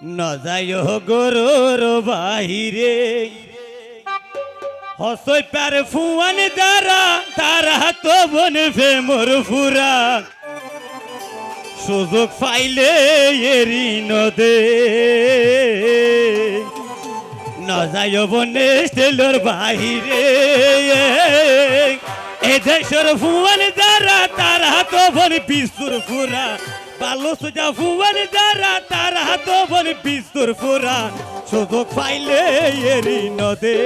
না যায় গরুর বাহিরে হসই পার ফুয়ান দ্বারা তারা তো বন ফেমর ফুরা সুযোগ পাইলে এরি নদে না যায় বনে স্টেলর বাহিরে এ দেশের ফুয়ান দ্বারা তারা তো বন পিস্তুর ফুরা বালো সোজা ফুয়ান দ্বারা তারা তো বন পিস্তুর ফুরা সুযোগ পাইলে এরি নদে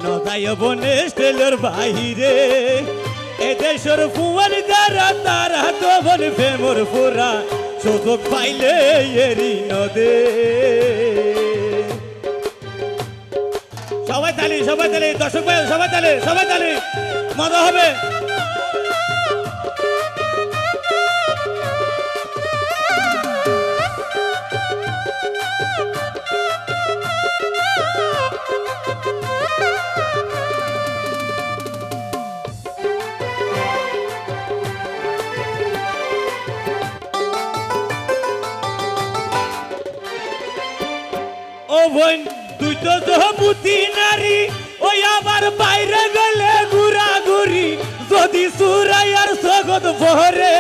নদায় বনে স্টেলর বাহিরে এ দেশের ফুয়ান দ্বারা তারা তো বন ফেমর ফুরা সুযোগ পাইলে এরি নদে সবাই তালি দর্শক ভাই সবাই তালি মজা হবে ও বোন তুই তো জহবুতি নারী ওই আবার বাইরে গেলে ঘুরাঘুরি যদি সুরাইয়ার জগৎ ভরে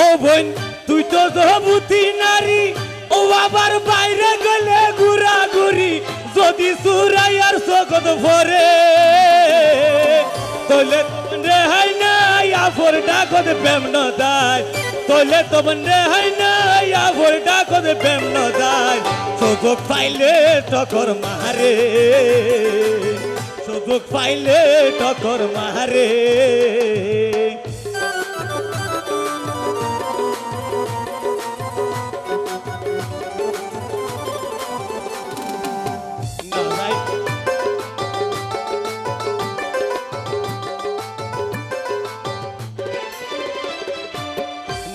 ও বোন তুই তো জহবুতি নারী ও আবার বাইরে গেলে ঘুরাঘুরি যদি সুরাইয়ার জগৎ ভরে তোলে রেহাই নাই আফর ডাকত প্রেম ন দায় তোলে তোমন রেহাই নাই আফর ডাকত প্রেম ন দায় সুযোগ পাইলে টকর মারে সুযোগ পাইলে টকর মারে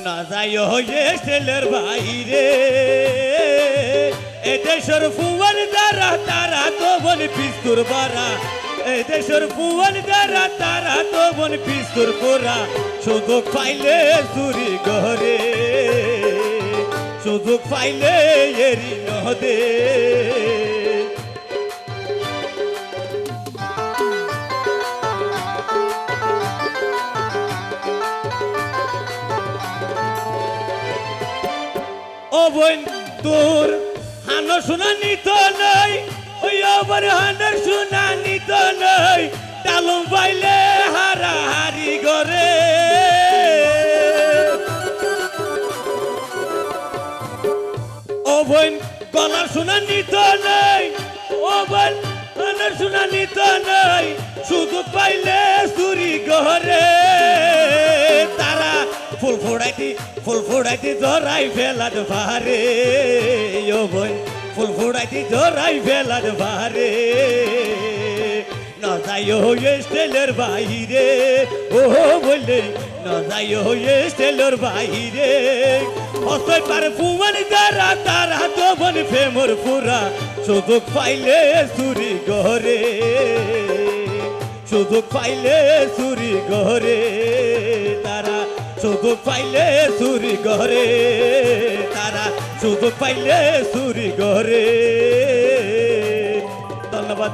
না যায় স্টেলের বাইরে এ দেশের ফুয়ান দ্বারা তারা তো বন পিস্তুর বারা এ দেশের ফুয়ান দ্বারা তারা তো বন পিস্তুর পোরা সুযোগ পাইলে চুরি ঘরে সুযোগ পাইলে এরি নদে ও বোন তোর হানো শোনা নিত নাই ওই আবার হানের শোনা নিত নাই ডালুম পাইলে হারাহারি গরে ও বোন গলা শোনা নিত নাই ও বোন হানের শোনা নিত নাই শুধু পাইলে চুরি গরে তারা ফুল ফোড়াইতে জরাই ফেলাদ ভারে ও বোন ফুল ফোড়াইতে জরাই ফেলাদ ভারে না যায় স্টেলের বাহিরে ও বলে না যায় স্টেলের বাহিরে অসই পার ফুয়ান দ্বারা তারা তো বন ফেমর ফুরা সুযোগ পাইলে চুরি ঘরে সুযোগ পাইলে চুরি ঘরে তারা সুযোগ পাইলে চুরি ঘরে তারা সুযোগ পাইলে চুরি ঘরে ধন্যবাদ